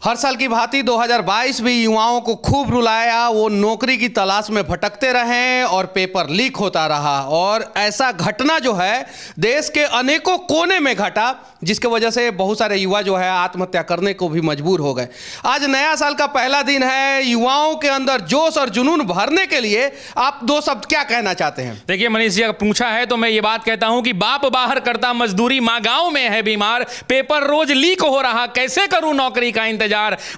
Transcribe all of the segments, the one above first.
हर साल की भांति 2022 भी युवाओं को खूब रुलाया। वो नौकरी की तलाश में भटकते रहे और पेपर लीक होता रहा। और ऐसा घटना जो है देश के अनेकों कोने में घटा, जिसके वजह से बहुत सारे युवा जो है आत्महत्या करने को भी मजबूर हो गए। आज नया साल का पहला दिन है। युवाओं के अंदर जोश और जुनून भरने के लिए आप दो शब्द क्या कहना चाहते हैं? देखिए मनीष जी, अगर पूछा है तो मैं ये बात कहता हूं कि बाप बाहर करता मजदूरी, माँ गांव में है बीमार, पेपर रोज लीक हो रहा, कैसे करूं नौकरी का इंतजार।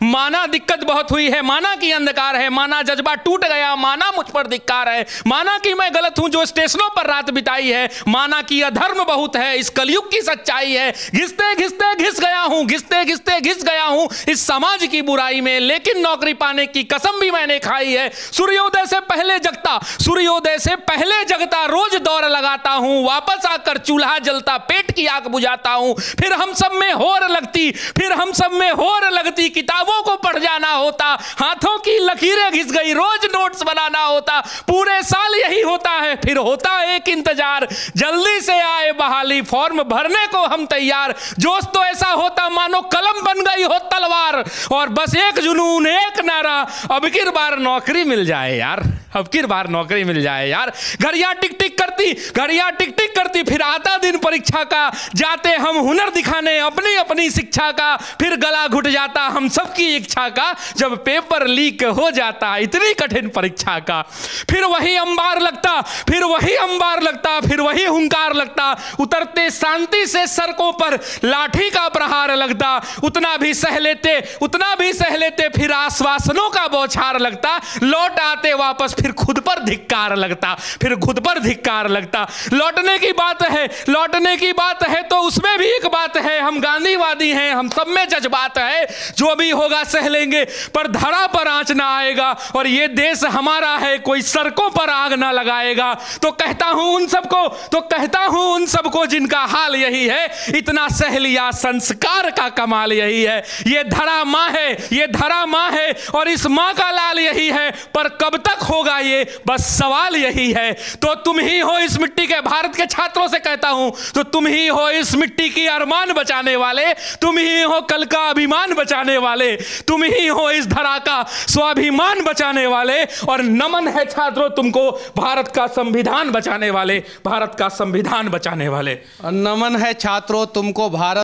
माना दिक्कत बहुत हुई है, माना कि अंधकार है, माना जज्बा टूट गया, माना मुझ पर धिक्कार है, माना कि मैं गलत हूं जो स्टेशनों पर रात बिताई है, माना कि अधर्म बहुत है, इस कलयुग की सच्चाई है। घिसते घिसते घिस गया हूं, घिसते घिसते घिस गया हूं इस समाज की बुराई में, लेकिन नौकरी पाने की कसम भी मैंने खाई है। सूर्योदय से पहले जगता, सूर्योदय से पहले जगता, रोज दौड़ लगाता हूं, वापस आकर चूल्हा जलता, पेट की आग बुझाता हूं। फिर हम सब में होर लगती, फिर हम सब में होर लगती, किताबों को पढ़ जाना होता, हाथों की लकीरें घिस गई, रोज नोट्स बनाना होता, पूरे साल यही होता है। फिर होता एक इंतजार, जल्दी से आए बहाली, फॉर्म भरने को हम तैयार। जोश तो ऐसा होता मानो कलम बन गई हो तलवार, और बस एक जुनून, एक नारा, अब की बार नौकरी मिल जाए यार, अब की बार नौकरी मिल जाए यार। घड़ियां टिक टिक करती, घड़ियां टिक टिक करती, फिर आता दिन परीक्षा का, जाते हम हुनर दिखाने अपनी अपनी शिक्षा का, फिर गला घुट जाता हम सबकी इच्छा का जब पेपर लीक हो जाता इतनी कठिन परीक्षा का। फिर वही अंबार लगता, फिर वही अंबार लगता, फिर वही हुंकार लगता, उतरते शांति से सड़कों पर लाठी का प्रहार लगता, उतना भी सह लेते, उतना भी सह लेते, फिर आश्वासनों का बौछार लगता, लौट आते वापस फिर खुद पर धिक्कार लगता, फिर खुद पर धिक्कार लगता। लौटने की बात है, लौटने की बात है तो उसमें भी एक बात है, हम गांधीवादी हैं, हम सब में जज्बात है, जो भी होगा सह लेंगे, पर धरा पर आंच ना आएगा, और ये देश हमारा है, कोई सड़कों पर आग ना लगाएगा। तो कहता हूं उन सबको, तो कहता हूं उन सबको जिनका हाल यही है, इतना सह लिया संस्कार का कमाल यही है। ये धरा मां है, ये धरा मां है, और इस मां का लाल यही है, पर कब तक होगा ये बस सवाल यही है। तो तुम ही हो इस मिट्टी के, भारत के छात्रों से कहता हूं, तो तुम ही हो इस मिट्टी की अरमान बचाने वाले, तुम ही हो कल का अभिमान बचाने वाले, तुम ही हो इस धरा का स्वाभिमान बचाने वाले, और नमन है छात्रों तुमको भारत का संविधान बचाने वाले, भारत का संविधान बचाने वाले। नमन है छात्रों तुमको भारत